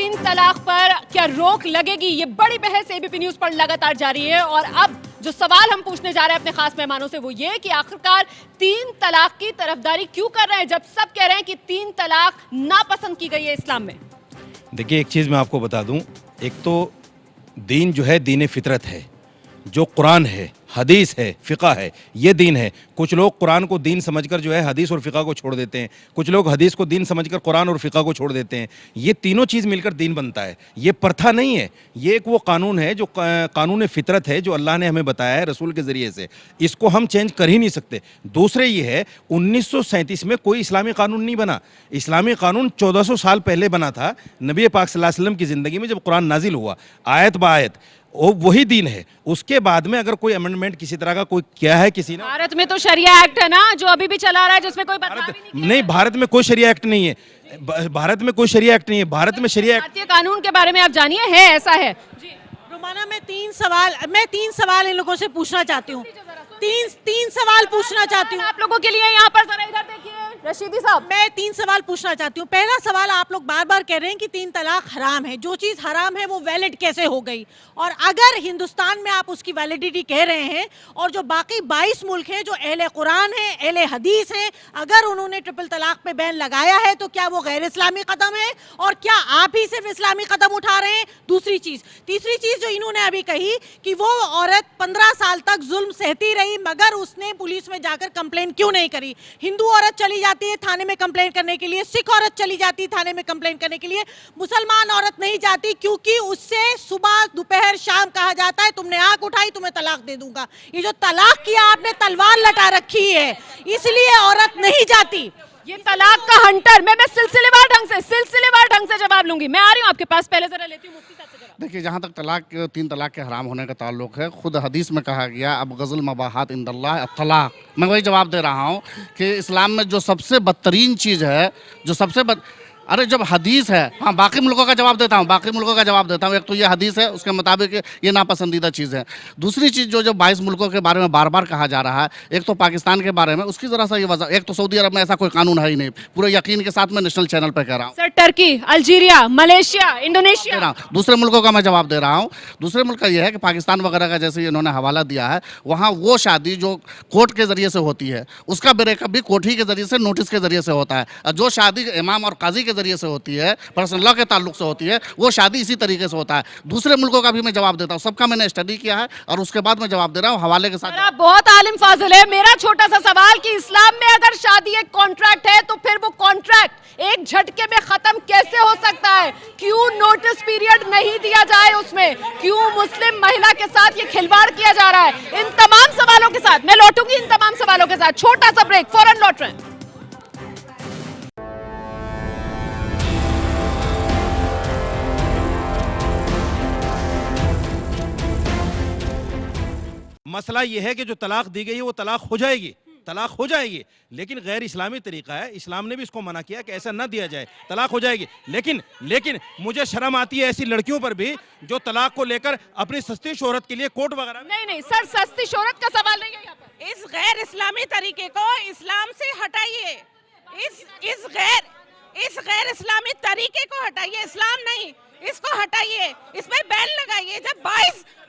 तीन तलाक पर क्या रोक लगेगी, ये बड़ी बहस एबीपी न्यूज पर लगातार जारी है। और अब जो सवाल हम पूछने जा रहे हैं अपने खास मेहमानों से वो ये कि आखिरकार तीन तलाक की तरफदारी क्यों कर रहे हैं जब सब कह रहे हैं कि तीन तलाक नापसंद की गई है इस्लाम में। देखिए, एक चीज़ मैं आपको बता दूं, एक तो दीन जो है दीन फितरत है, जो कुरान है, हदीस है, फ़िक़ा है, ये दीन है। कुछ लोग कुरान को दीन समझकर जो है हदीस और फ़िक़ा को छोड़ देते हैं, कुछ लोग हदीस को दीन समझकर कुरान और फ़िक़ा को छोड़ देते हैं। ये तीनों चीज़ मिलकर दीन बनता है। ये प्रथा नहीं है, ये एक वो कानून है जो कानून फितरत है, जो अल्लाह ने हमें बताया है रसूल के ज़रिए से। इसको हम चेंज कर ही नहीं सकते। दूसरे ये है, 1937 में कोई इस्लामी कानून नहीं बना। इस्लामी कानून 1400 साल पहले बना था, नबी पाक सल्लल्लाहु अलैहि वसल्लम की ज़िंदगी में जब कुरान नाजिल हुआ, आयत बायत वो वही दीन है। उसके बाद में अगर कोई अमेंडमेंट किसी तरह का कोई किया है किसी ने, भारत में तो शरिया एक्ट है ना जो अभी भी चला रहा है, जिसमें कोई बदलाव ही नहीं नहीं, भारत में कोई शरिया एक्ट नहीं है। भारत में कोई शरिया एक्ट नहीं है। भारत में शरिया एक्ट, भारतीय कानून के बारे में आप जानिए, है ऐसा है जी। रुमाना, मैं तीन सवाल इन लोगों से पूछना चाहती हूँ। तीन सवाल पूछना चाहती हूँ आप लोगों के लिए। यहाँ पर जरा इधर देखिए रशीदी साहब, मैं तीन सवाल पूछना चाहती हूँ। पहला सवाल, आप लोग बार बार कह रहे हैं कि तीन तलाक हराम है। जो चीज़ हराम है वो वैलिड कैसे हो गई? और अगर हिंदुस्तान में आप उसकी वैलिडिटी कह रहे हैं और जो बाकी 22 मुल्क हैं जो अहले कुरान हैं, अहले हदीस हैं, अगर उन्होंने ट्रिपल तलाक पे बैन लगाया है तो क्या वो गैर इस्लामी कदम है और क्या आप ही सिर्फ इस्लामी कदम उठा रहे हैं? दूसरी चीज़, तीसरी चीज़ जो इन्होंने अभी कही कि वो औरत 15 साल तक जुल्म सहती रही मगर उसने पुलिस में जाकर कंप्लेन क्यों नहीं करी। हिंदू औरत चली जाती है थाने में कंप्लेन करने के लिए, सिख औरत चली जाती है थाने में कंप्लेन करने के लिए, मुसलमान औरत नहीं जाती क्योंकि उससे सुबह दोपहर शाम कहा जाता है तुमने आंख उठाई तुम्हें तलाक दे दूंगा। ये जो तलाक किया आपने, तलवार लटा रखी है, इसलिए औरत नहीं जाती। ये तलाक का हंटर। मैं सिलसिलेवार ढंग से जवाब लूंगी। मैं आ रही हूँ आपके पास, पहले जरा लेती हूँ मुफ्ती साहब से जवाब। देखिए, जहाँ तक तीन तलाक के हराम होने का ताल्लुक है, खुद हदीस में कहा गया अब गज़ल मबाहात इंदल्लाह तलाक। मैं वही जवाब दे रहा हूँ कि इस्लाम में जो सबसे बदतरीन चीज़ है, अरे जब हदीस है, हाँ बाकी मुल्कों का जवाब देता हूँ, एक तो ये हदीस है, उसके मुताबिक ये नापसंदीदा चीज़ है। दूसरी चीज़ जो 22 मुल्कों के बारे में बार बार कहा जा रहा है, एक तो पाकिस्तान के बारे में, उसकी ज़रा सा ये वजह, एक तो सऊदी अरब में ऐसा कोई कानून है ही नहीं, पूरे यकीन के साथ मैं नेशनल चैनल पर कह रहा हूँ। Sir, Turkey, Algeria, Malaysia, Indonesia, दूसरे मुल्कों का मैं जवाब दे रहा हूँ। दूसरे मुल्क का यह है कि पाकिस्तान वगैरह का जैसे इन्होंने हवाला दिया है, वहाँ वो शादी जो कोर्ट के ज़रिए से होती है उसका ब्रेकअप भी कोर्ट ही के ज़रिए से, नोटिस के ज़रिए से होता है। और जो शादी इमाम और काजी के ज़रिए से होती है, पर्सनल लॉ के ताल्लुक से होती है, वो शादी इसी तरीके से होता है। दूसरे मुल्कों का भी मैं जवाब देता हूँ, सबका मैंने स्टडी किया है और उसके बाद मैं जवाब दे रहा हूँ हवाले के साथ। आप बहुत आलिम फाजिल है। मेरा छोटा सा सवाल कि इस्लाम में अगर शादी एक कॉन्ट्रैक्ट है तो फिर वो कॉन्ट्रैक्ट एक झटके में खत्म कैसे हो सकता है? क्यों नोटिस पीरियड नहीं दिया जाए उसमें? क्यों मुस्लिम महिला के साथ ये खिलवाड़ किया जा रहा है? इन तमाम सवालों के साथ मैं लौटूंगी, इन तमाम सवालों के साथ छोटा सा ब्रेक, फौरन लौट रहे हैं। मसला ये है कि जो तलाक दी गई है वो तलाक हो जाएगी, लेकिन गैर इस्लामी तरीका है। इस्लाम ने भी इसको मना किया कि ऐसा ना दिया जाए, तलाक हो जाएगी। लेकिन मुझे शर्म आती है ऐसी लड़कियों पर भी जो तलाक को लेकर अपनी सस्ती शोहरत के लिए कोर्ट वगैरह। नहीं सर, सस्ती शोहरत का सवाल नहीं है यहाँ पर। इस गैर इस्लामी तरीके को इस्लाम से हटाइए, इस गैर इस्लामी तरीके को हटाइए, इस्लाम नहीं, इसको हटाइए, इस पर बैन लगाइए। जब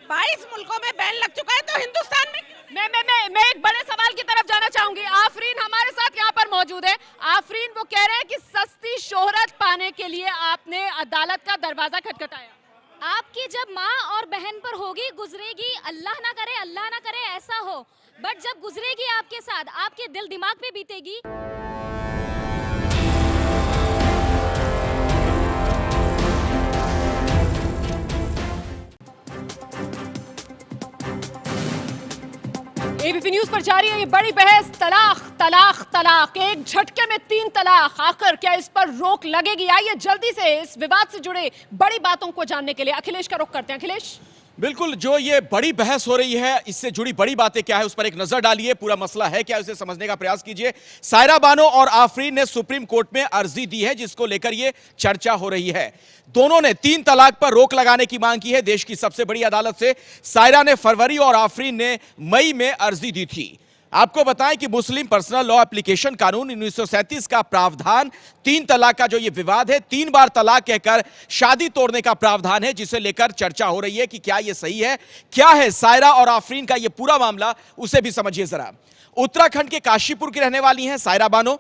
22 मुल्कों में बैन लग चुका है तो हिंदुस्तान में मैं एक बड़े सवाल की तरफ जाना चाहूंगी। आफरीन हमारे साथ यहाँ पर मौजूद है। आफरीन, वो कह रहे हैं कि सस्ती शोहरत पाने के लिए आपने अदालत का दरवाजा खटखटाया। आपकी जब माँ और बहन पर होगी, गुजरेगी, अल्लाह ना करे ऐसा हो, बट जब गुजरेगी आपके साथ, आपके दिल दिमाग पे बीतेगी। एबीपी न्यूज पर जारी है ये बड़ी बहस, तलाक, एक झटके में तीन तलाक। आखिर क्या इस पर रोक लगेगी? आइए जल्दी से इस विवाद से जुड़े बड़ी बातों को जानने के लिए अखिलेश का रुख करते हैं। अखिलेश, बिल्कुल, जो ये बड़ी बहस हो रही है इससे जुड़ी बड़ी बातें क्या है उस पर एक नजर डालिए। पूरा मसला है क्या, उसे समझने का प्रयास कीजिए। सायरा बानो और आफरीन ने सुप्रीम कोर्ट में अर्जी दी है जिसको लेकर ये चर्चा हो रही है। दोनों ने तीन तलाक पर रोक लगाने की मांग की है देश की सबसे बड़ी अदालत से। सायरा ने फरवरी और आफरीन ने मई में अर्जी दी थी। आपको बताएं कि मुस्लिम पर्सनल लॉ एप्लीकेशन कानून 1937 का प्रावधान 3 तलाक का जो ये विवाद है, 3 बार तलाक कहकर शादी तोड़ने का प्रावधान है, जिसे लेकर चर्चा हो रही है कि क्या ये सही है, क्या है सायरा और आफरीन का ये पूरा मामला, उसे भी समझिए जरा। उत्तराखंड के काशीपुर की रहने वाली हैं सायरा बानो।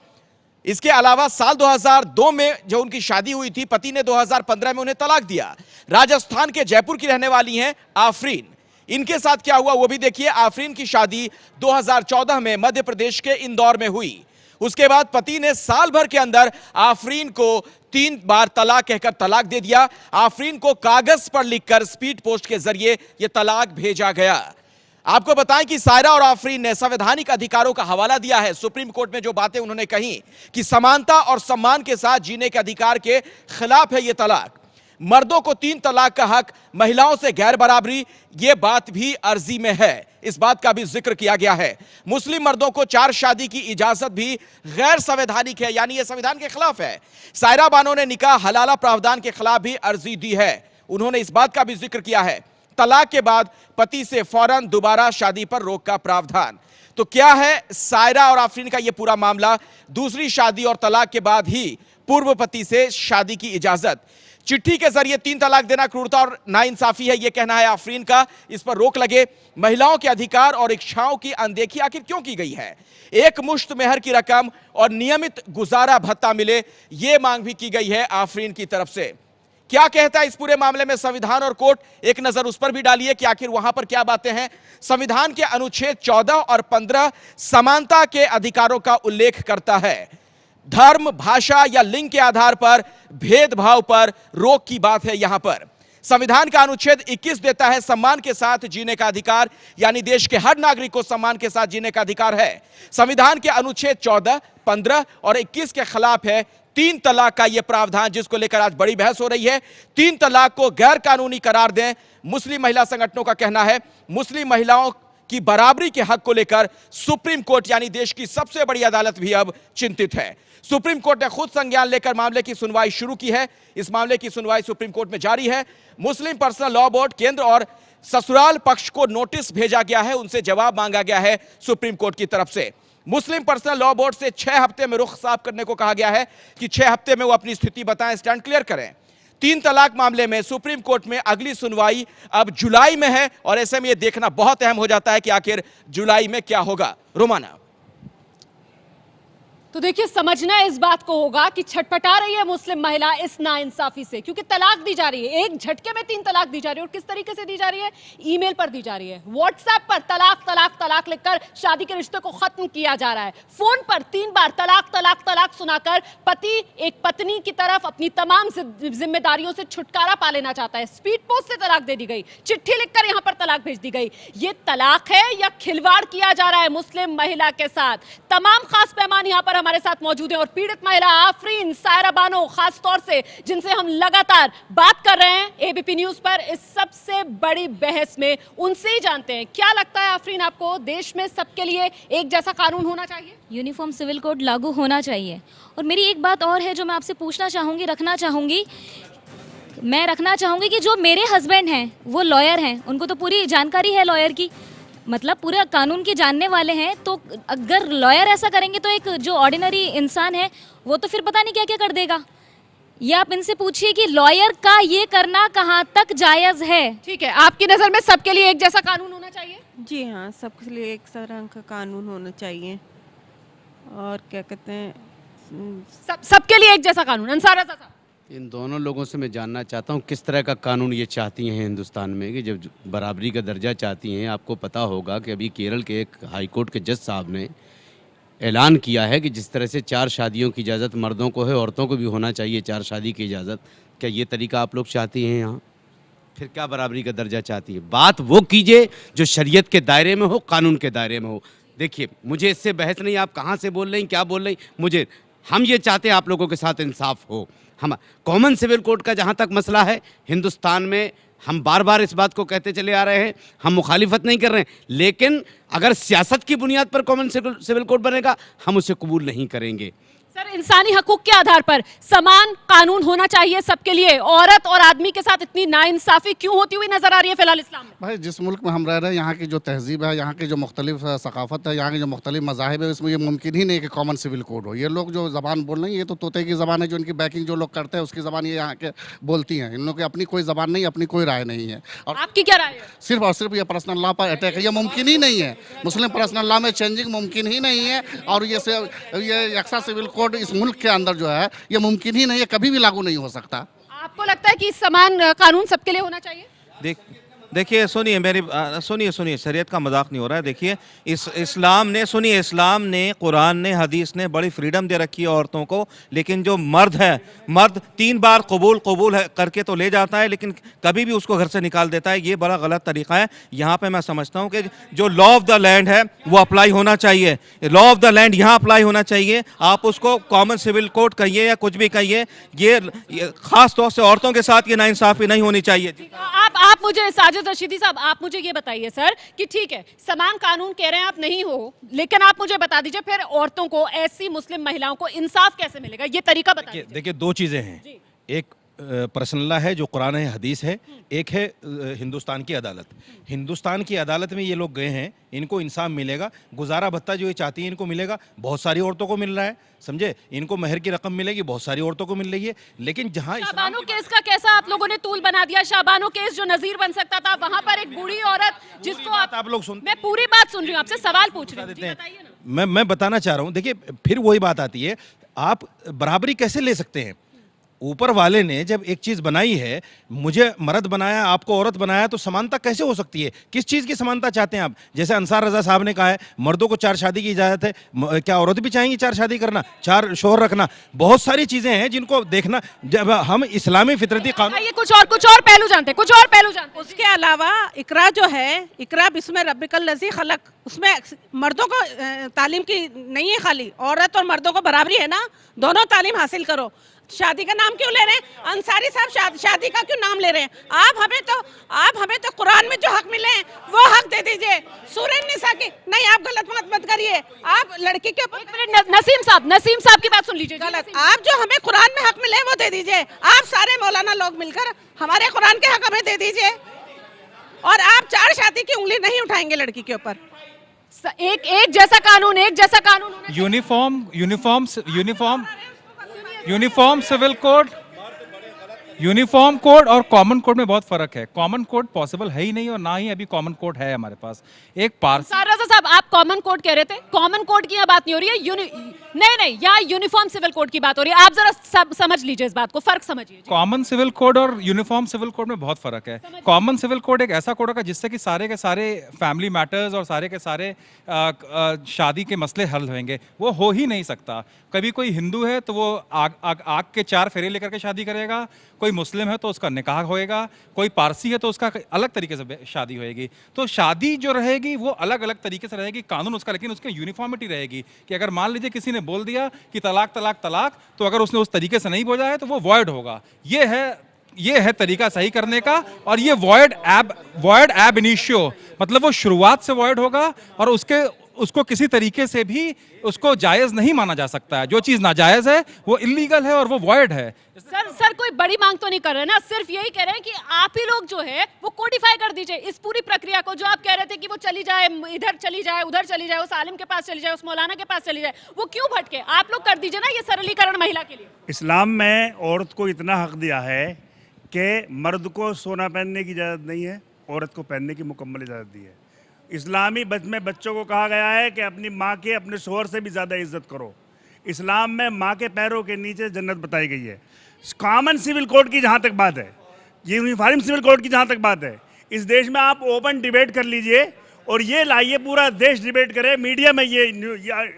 इसके अलावा साल 2002 में जो उनकी शादी हुई थी, पति ने 2015 में उन्हें तलाक दिया। राजस्थान के जयपुर की रहने वाली हैं आफरीन। इनके साथ क्या हुआ वो भी देखिए। आफरीन की शादी 2014 में मध्य प्रदेश के इंदौर में हुई। उसके बाद पति ने साल भर के अंदर आफरीन को 3 बार तलाक कहकर तलाक दे दिया। आफरीन को कागज पर लिखकर स्पीड पोस्ट के जरिए यह तलाक भेजा गया। आपको बताएं कि सायरा और आफरीन ने संवैधानिक अधिकारों का हवाला दिया है। सुप्रीम कोर्ट में जो बातें उन्होंने कही कि समानता और सम्मान के साथ जीने के अधिकार के खिलाफ है यह तलाक। मर्दों को 3 तलाक का हक, महिलाओं से गैर बराबरी, यह बात भी अर्जी में है। इस बात का भी जिक्र किया गया है। मुस्लिम मर्दों को 4 शादी की इजाजत भी गैर संवैधानिक है, यानी यह संविधान के खिलाफ है। सायरा बानो ने निकाह हलाला प्रावधान के खिलाफ भी अर्जी दी है। उन्होंने इस बात का भी जिक्र किया है, तलाक के बाद पति से फौरन दोबारा शादी पर रोक का प्रावधान। तो क्या है सायरा और आफरीन का यह पूरा मामला? दूसरी शादी और तलाक के बाद ही पूर्व पति से शादी की इजाजत। चिट्ठी के जरिए 3 तलाक देना क्रूरता और नाइंसाफी है, यह कहना है आफरीन का। इस पर रोक लगे। महिलाओं के अधिकार और इच्छाओं की अनदेखी आखिर क्यों की गई है? एक मुश्त मेहर की रकम और नियमित गुजारा भत्ता मिले, यह मांग भी की गई है आफरीन की तरफ से। क्या कहता है इस पूरे मामले में संविधान और कोर्ट? एक नजर उस पर भी डालिए कि आखिर वहां पर क्या बातें हैं। संविधान के अनुच्छेद 14 और 15 समानता के अधिकारों का उल्लेख करता है। धर्म, भाषा या लिंग के आधार पर भेदभाव पर रोक की बात है। यहां पर संविधान का अनुच्छेद 21 देता है सम्मान के साथ जीने का अधिकार, यानी देश के हर नागरिक को सम्मान के साथ जीने का अधिकार है। संविधान के अनुच्छेद 14, 15 और 21 के खिलाफ है 3 तलाक का यह प्रावधान, जिसको लेकर आज बड़ी बहस हो रही है। 3 तलाक को गैर कानूनी करार दें, मुस्लिम महिला संगठनों का कहना है। मुस्लिम महिलाओं की बराबरी के हक को लेकर सुप्रीम कोर्ट यानी देश की सबसे बड़ी अदालत भी अब चिंतित है। सुप्रीम कोर्ट ने खुद संज्ञान लेकर मामले की सुनवाई शुरू की है। इस मामले की सुनवाई सुप्रीम कोर्ट में जारी है। मुस्लिम पर्सनल लॉ बोर्ड, केंद्र और ससुराल पक्ष को नोटिस भेजा गया है, उनसे जवाब मांगा गया है सुप्रीम कोर्ट की तरफ से। मुस्लिम पर्सनल लॉ बोर्ड से 6 हफ्ते में रुख साफ करने को कहा गया है कि 6 हफ्ते में वो अपनी स्थिति बताएं, स्टैंड क्लियर करें। 3 तलाक मामले में सुप्रीम कोर्ट में अगली सुनवाई अब जुलाई में है और ऐसे में यह देखना बहुत अहम हो जाता है कि आखिर जुलाई में क्या होगा। रोमाना, तो देखिए, समझना इस बात को होगा कि छटपटा रही है मुस्लिम महिला इस नाइंसाफी से, क्योंकि तलाक दी जा रही है, एक झटके में 3 तलाक दी जा रही है। और किस तरीके से दी जा रही है? ईमेल पर दी जा रही है, व्हाट्सएप पर तलाक तलाक तलाक लिखकर शादी के रिश्ते को खत्म किया जा रहा है। फोन पर 3 बार तलाक तलाक तलाक सुनाकर पति एक पत्नी की तरफ अपनी तमाम जिम्मेदारियों से छुटकारा पा लेना चाहता है। स्पीड पोस्ट से तलाक दे दी गई, चिट्ठी लिखकर यहां पर तलाक भेज दी गई। ये तलाक है या खिलवाड़ किया जा रहा है मुस्लिम महिला के साथ? तमाम खास पैमान यहां पर हमारे साथ मौजूद हैं और पीड़ित महिला आफरीन, सायरा बानो खास तौर से, जिनसे हम लगातार बात कर रहे हैं एबीपी न्यूज पर इस सबसे बड़ी बहस में, उनसे ही जानते हैं क्या लगता है आफरीन आपको, देश में सबके लिए एक जैसा कानून होना चाहिए? यूनिफॉर्म सिविल कोड लागू होना चाहिए। और मेरी एक बात और है जो मैं आपसे पूछना चाहूँगी, रखना चाहूँगी कि जो मेरे हस्बैंड हैं वो लॉयर हैं, उनको तो पूरी जानकारी है लॉयर की, मतलब पूरा कानून के जानने वाले हैं। तो अगर लॉयर ऐसा करेंगे तो एक जो ऑर्डिनरी इंसान है वो तो फिर पता नहीं क्या क्या कर देगा। ये आप इनसे पूछिए कि लॉयर का ये करना कहाँ तक जायज़ है। ठीक है, आपकी नज़र में सबके लिए एक जैसा कानून होना चाहिए? जी हाँ, सबके लिए एक तरह का कानून होना चाहिए। और क्या कहते हैं, सबके लिए एक जैसा कानून। अंसार रज़ा साहब, इन दोनों लोगों से मैं जानना चाहता हूँ किस तरह का कानून ये चाहती हैं हिंदुस्तान में, कि जब बराबरी का दर्जा चाहती हैं। आपको पता होगा कि अभी केरल के एक हाई कोर्ट के जज साहब ने ऐलान किया है कि जिस तरह से 4 शादियों की इजाज़त मर्दों को है, औरतों को भी होना चाहिए 4 शादी की इजाज़त। क्या ये तरीका आप लोग चाहती हैं यहाँ? फिर क्या बराबरी का दर्जा चाहती है? बात वो कीजिए जो शरीयत के दायरे में हो, कानून के दायरे में हो। देखिए, मुझे इससे बहस नहीं, आप कहाँ से बोल रही हैं, क्या बोल रही, हम ये चाहते हैं आप लोगों के साथ इंसाफ हो। हम कॉमन सिविल कोड का जहाँ तक मसला है, हिंदुस्तान में हम बार बार इस बात को कहते चले आ रहे हैं, हम मुखालिफत नहीं कर रहे हैं, लेकिन अगर सियासत की बुनियाद पर कॉमन सिविल कोड बनेगा हम उसे कबूल नहीं करेंगे। सर इंसानी हकूक के आधार पर समान कानून होना चाहिए सबके लिए, औरत और आदमी के साथ इतनी नाइंसाफी क्यों होती हुई नजर आ रही है फिलहाल इस्लाम में? भाई जिस मुल्क में हम रह रहे हैं, यहाँ की जो तहजीब है, यहाँ की जो मुख्तलिफ सकाफत है, यहाँ की जो मुख्तलिफ मज़ाहिब है, इसमें ये मुमकिन ही नहीं कि कॉमन सिविल कोड हो। ये लोग जो ज़बान बोल रहे हैं, ये तो तोते की ज़बान है, जो इनकी बैकिंग जो लोग करते हैं उसकी ज़बान ये यहाँ के बोलती हैं। इन लोगों की अपनी कोई ज़बान नहीं, अपनी कोई राय नहीं है। और आपकी क्या राय है? सिर्फ और सिर्फ ये पर्सनल लॉ पर अटैक है, ये मुमकिन ही नहीं है। मुस्लिम पर्सनल लॉ में चेंजिंग मुमकिन ही नहीं है, और ये यकसा सिविल कोड इस मुल्क के अंदर जो है ये मुमकिन ही नहीं है, कभी भी लागू नहीं हो सकता। आपको लगता है कि समान कानून सबके लिए होना चाहिए? देखिए सुनिए मेरी सुनिए शरीयत का मजाक नहीं हो रहा है। देखिए इस्लाम ने कुरान ने हदीस ने बड़ी फ्रीडम दे रखी है औरतों को, लेकिन जो मर्द 3 बार कबूल करके तो ले जाता है, लेकिन कभी भी उसको घर से निकाल देता है। ये बड़ा गलत तरीका है। यहाँ पे मैं समझता हूँ कि जो लॉ ऑफ द लैंड है वो अप्लाई होना चाहिए। लॉ ऑफ द लैंड यहाँ अप्लाई होना चाहिए। आप उसको कॉमन सिविल कोड कहिए या कुछ भी कहिए, ये खास तौर से औरतों के साथ ये नाइंसाफी नहीं होनी चाहिए। आप मुझे साजिद रशीदी साहब, आप मुझे ये बताइए सर कि ठीक है समान कानून कह रहे हैं आप नहीं हो, लेकिन आप मुझे बता दीजिए फिर औरतों को, ऐसी मुस्लिम महिलाओं को इंसाफ कैसे मिलेगा? ये तरीका बताइए। देखिए 2 चीजें हैं, एक पर्सनल लॉ है जो कुरान है हदीस है, एक है हिंदुस्तान की अदालत। हिंदुस्तान की अदालत में ये लोग गए हैं, इनको इंसाफ मिलेगा। गुजारा भत्ता जो ये चाहती है इनको मिलेगा, बहुत सारी औरतों को मिल रहा है, समझे। इनको महर की रकम मिलेगी, बहुत सारी औरतों को मिल रही है। लेकिन जहां शाबानो केस का कैसा आप लोगों ने तूल बना दिया? शाबानो केस जो नजीर बन सकता था, वहां पर एक बूढ़ी औरत जिसको आप लोग सुन, मैं पूरी बात सुन रही हूँ, आपसे सवाल पूछ रही हूँ, जी बताइए ना। मैं बताना चाह रहा हूं। देखिए फिर वही बात आती है, आप बराबरी कैसे ले सकते हैं? ऊपर वाले ने जब एक चीज बनाई है, मुझे मर्द बनाया, आपको औरत बनाया, तो समानता कैसे हो सकती है? किस चीज की समानता चाहते हैं आप? जैसे अंसार रजा साहब ने कहा है मर्दों को 4 शादी की इजाजत है, क्या औरत भी चाहेंगी 4 शादी करना, 4 शोहर रखना? बहुत सारी चीजें हैं जिनको देखना। जब हम इस्लामी फितरती कानून, ये कुछ और पहलू जानते हैं, कुछ और पहलू जानते हैं। उसके अलावा इकरा जो है, इकरा बिस्म रब्बिकल लज़ी खलक, उसमें मर्दों को तालीम की नहीं है, खाली औरत और मर्दों को बराबरी है ना, दोनों तालीम हासिल करो। शादी का नाम क्यों ले रहे हैं? अंसारी साहब शादी का क्यों नाम ले रहे हैं? आप हमें तो कुरान में जो हक मिले हैं वो हक दे दीजिए। सूरह निसा की नहीं, आप गलत मत करिए। आप लड़की के नसीम साहब की बात सुन लीजिए। गलत, आप जो हमें कुरान में हक मिले वो दे दीजिए। आप सारे मौलाना लोग मिलकर हमारे कुरान के हक हमें दे दीजिए, और आप 4 शादी की उंगली नहीं उठाएंगे लड़की के ऊपर। एक जैसा कानून uniform civil code, uniform code और कॉमन कोड में बहुत फर्क है। कॉमन कोड पॉसिबल है ही नहीं, और ना ही अभी कॉमन कोड है हमारे पास। एक रजा साहब, आप कॉमन कोड कह रहे थे, कॉमन कोड की यहाँ बात नहीं हो रही है, नहीं, यहाँ यूनिफॉर्म सिविल कोड की बात हो रही है। आप जरा समझ लीजिए इस बात को, फर्क समझिए। कॉमन सिविल कोड और यूनिफॉर्म सिविल कोड में बहुत फर्क है। कॉमन सिविल कोड एक ऐसा कोड होगा जिससे कि सारे के सारे फैमिली मैटर्स और सारे के सारे शादी के मसले हल होंगे। वो हो ही नहीं सकता। कभी कोई हिंदू है तो वो आग के 4 फेरे लेकर के शादी करेगा, कोई मुस्लिम है तो उसका निकाह होएगा, कोई पारसी है तो उसका अलग तरीके से शादी होएगी। तो शादी जो रहेगी वो अलग अलग तरीके से रहेगी, कानून उसका, लेकिन उसकी यूनिफॉर्मिटी रहेगी। कि अगर मान लीजिए किसी ने बोल दिया कि तलाक तलाक तलाक, तो अगर उसने उस तरीके से नहीं बोला है तो वो वॉइड होगा। ये है तरीका सही करने का। और ये वॉइड एब इनिशियो, मतलब वो शुरुआत से वॉइड होगा, और उसको किसी तरीके से भी उसको जायज नहीं माना जा सकता है। जो चीज नाजायज है वो इलीगल है और वो वॉइड है। सर कोई बड़ी मांग तो नहीं कर रहे ना, सिर्फ यही कह रहे हैं कि आप ही लोग जो है वो कोडिफाई कर दीजिए इस पूरी प्रक्रिया को। जो आप कह रहे थे कि वो चली जाए, इधर चली जाए, उधर चली जाए, उस आलिम के पास चली जाए, उस मौलाना के पास चली जाए, वो क्यों भटके? आप लोग कर दीजिए ना ये सरलीकरण महिला के लिए। इस्लाम में औरत को इतना हक दिया है कि मर्द को सोना पहनने की इजाज़त नहीं है, औरत को पहनने की मुकम्मल इजाज़त दी है। इस्लामी में बच्चों को कहा गया है कि अपनी माँ के, अपने शोहर से भी ज़्यादा इज्जत करो। इस्लाम में माँ के पैरों के नीचे जन्नत बताई गई है। कॉमन सिविल कोड की जहाँ तक बात है, यूनिफॉर्म सिविल कोड की जहाँ तक बात है, इस देश में आप ओपन डिबेट कर लीजिए और ये लाइए, पूरा देश डिबेट करे, मीडिया में ये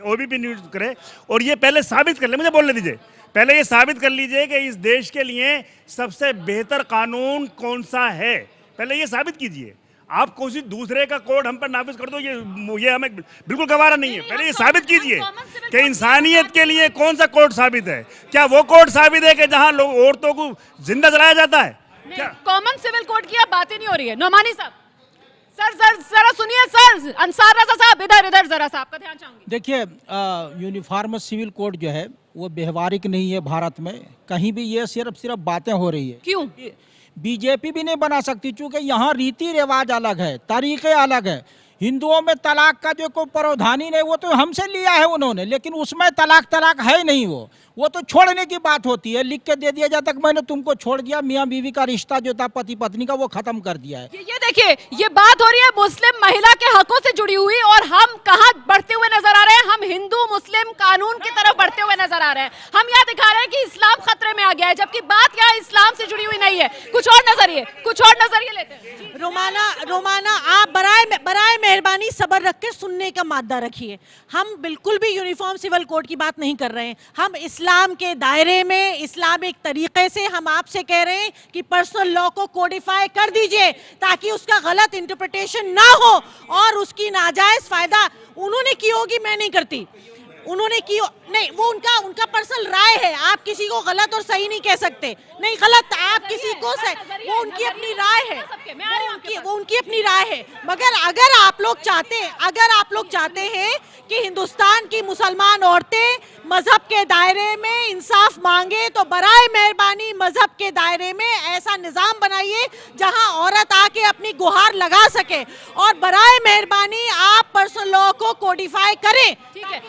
OBP न्यूज़ करे, और ये पहले साबित कर ले, मुझे बोलने दीजिए, पहले ये साबित कर लीजिए कि इस देश के लिए सबसे बेहतर कानून कौन सा है। पहले ये साबित कीजिए। आप किसी दूसरे का कोड हम पर नाफिज कर दो, ये हमें बिल्कुल गवारा नहीं है। पहले ये साबित कीजिए कि इंसानियत के लिए कौन सा कोड साबित है। क्या वो कोड साबित है कि जहां लोग औरतों को जिंदा जलाया जाता है? क्या कॉमन सिविल कोड की अब बात ही नहीं हो रही है। नोमानी साहब, सर जरा सुनिए। सर अंसार रजा साहब, इधर जरा सा आपका ध्यान चाहूंगी। देखिए यूनिफॉर्म सिविल कोड जो है वो व्यवहारिक नहीं है भारत में कहीं भी। ये सिर्फ बातें हो रही है। क्यों? बीजेपी भी नहीं बना सकती क्योंकि यहाँ रीति रिवाज अलग है, तरीके अलग है। हिंदुओं में तलाक का जो कोई प्रावधान नहीं, वो तो हमसे लिया है उन्होंने, लेकिन उसमें तलाक है नहीं। वो तो छोड़ने की बात होती है, लिख के दे दिया जाता कि मैंने तुमको छोड़ दिया। मियाँ बीवी का रिश्ता जो था पति पत्नी का, वो खत्म कर दिया है। ये देखिए, ये बात हो रही है मुस्लिम महिला के हकों से जुड़ी हुई, और हम कहाँ बढ़ते हुए नजर आ रहे हैं? हम हिंदू मुस्लिम कानून की तरफ बढ़ते हुए नजर आ रहे हैं। हम यहाँ दिखा रहे हैं कि इस्लाम खतरे में आ गया है, जबकि बात यहाँ इस्लाम से जुड़ी हुई नहीं है। कुछ और नजरिए लेते हैं। रोमाना आप बराए मेहरबानी सब्र रख के सुनने का मादा रखिए। हम बिल्कुल भी यूनिफॉर्म सिविल कोड की बात नहीं कर रहे हैं। हम इस्लाम के दायरे में इस्लामिक तरीके से हम आपसे कह रहे हैं कि पर्सनल लॉ को कोडिफाई कर दीजिए, ताकि उसका गलत इंटरप्रिटेशन ना हो और उसकी नाजायज फायदा उन्होंने की होगी, मैं नहीं करती। उन्होंने की नहीं, वो उनका पर्सनल राय है। आप किसी को गलत और सही नहीं कह सकते। नहीं गलत, आप किसी को सही, वो उनकी अपनी राय है, वो उनकी अपनी राय है। मगर अगर आप लोग चाहते हैं कि हिंदुस्तान की मुसलमान औरतें मजहब के दायरे में इंसाफ मांगे, तो बराए मेहरबानी मजहब के दायरे में ऐसा निजाम बनाइए जहां औरत आके अपनी गुहार लगा सके, और बराए मेहरबानी आप पर्सनल लॉ को कोडिफाई करें। ठीक है,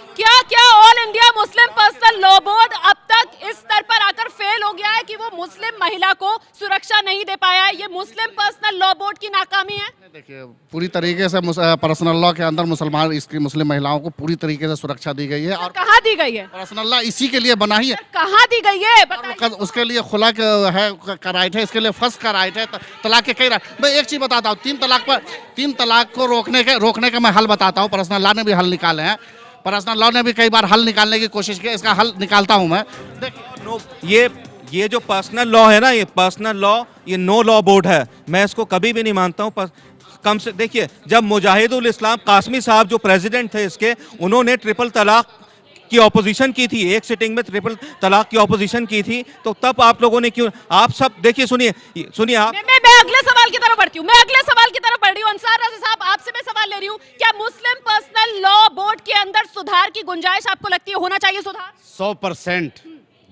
क्या all India Muslim personal law board अब तक इस स्तर पर आकर फेल हो गया है कि वो मुस्लिम महिला को सुरक्षा नहीं दे पाया है? ये मुस्लिम पर्सनल लॉ बोर्ड की नाकामी है? देखिए, पूरी तरीके से पर्सनल लॉ के अंदर मुस्लिम महिलाओं को पूरी तरीके से सुरक्षा दी गई है। और कहाँ दी गई है? पर्सनल लॉ इसी के लिए बना ही है। कहाँ दी गई है? उसके लिए खुला का राइट है, इसके लिए फर्स्ट का राइट है, तलाक के कई राइट। मैं एक चीज बताता हूँ, तीन तलाक को रोकने का मैं हल बताता हूँ। पर्सनल लॉ ने भी हल निकाले हैं, पर्सनल लॉ ने भी कई बार हल निकालने की कोशिश की। इसका हल निकालता हूँ मैं। देखिए, ये जो पर्सनल लॉ है ना, ये पर्सनल लॉ, ये नो लॉ बोर्ड है। मैं इसको कभी भी नहीं मानता हूँ। कम से देखिए, जब मुजाहिदुल इस्लाम कासमी साहब जो प्रेसिडेंट थे इसके, उन्होंने ट्रिपल तलाक की ऑपोजिशन की थी, एक सिटिंग में ट्रिपल तलाक की ऑपोजिशन की थी, तो तब आप लोगों ने क्यों? आप सब देखिए, सुनिए आप। मैं अगले सवाल की तरफ बढ़ती हूँ। अंसार रज़ा साहब, आपसे मैं सवाल ले रही हूँ, क्या मुस्लिम पर्सनल लॉ बोर्ड के अंदर सुधार की गुंजाइश आपको लगती है? होना चाहिए सुधार? 100%।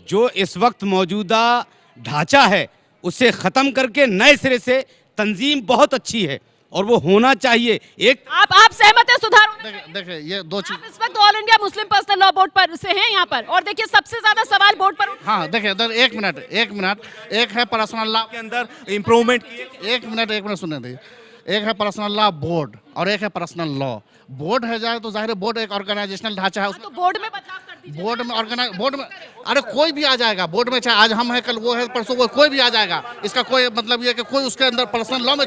जो इस वक्त मौजूदा ढांचा है उसे खत्म करके नए सिरे से तंजीम बहुत अच्छी है और वो होना चाहिए। एक आप सहमत है सुधार? देखिए, ये दो चीज। इस वक्त all India Muslim personal law board पर से हैं यहाँ पर, और देखिए सबसे ज्यादा सवाल बोर्ड पर। हाँ, देखिए एक मिनट, एक है पर्सनल लॉ के अंदर इम्प्रूवमेंट। एक मिनट सुनने दीजिए। एक है पर्सनल लॉ बोर्ड और एक है पर्सनल लॉ। बोर्ड है जाए तो जाहिर है बोर्ड एक ऑर्गेनाइजेशनल ढांचा है। तो बोर्ड में बदलाव कर दीजिए। बोर्ड में अरे कोई भी आ जाएगा बोर्ड में, चाहे आज हम है, कल वो है, परसों वो, कोई भी आ जाएगा। इसका कोई मतलब ये कि कोई उसके अंदर पर्सनल लॉ में।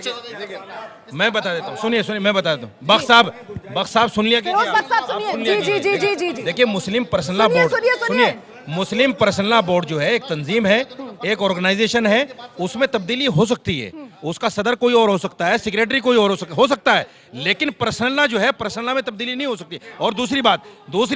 मैं बता देता हूँ, सुनिए मैं बता देता हूँ। बख्श साहब सुन लिया कीजिए। जी। देखिए, मुस्लिम पर्सनल लॉ बोर्ड, सुनिए, मुस्लिम पर्सनल लॉ बोर्ड जो है एक तंजीम है, एक ऑर्गेनाइजेशन है। उसमें तब्दीली हो सकती है, उसका सदर कोई और हो सकता है, सेक्रेटरी कोई और हो सकता है, लेकिन पर्सनल लॉ जो है, पर्सनल लॉ में तब्दीली नहीं हो सकती। और दूसरी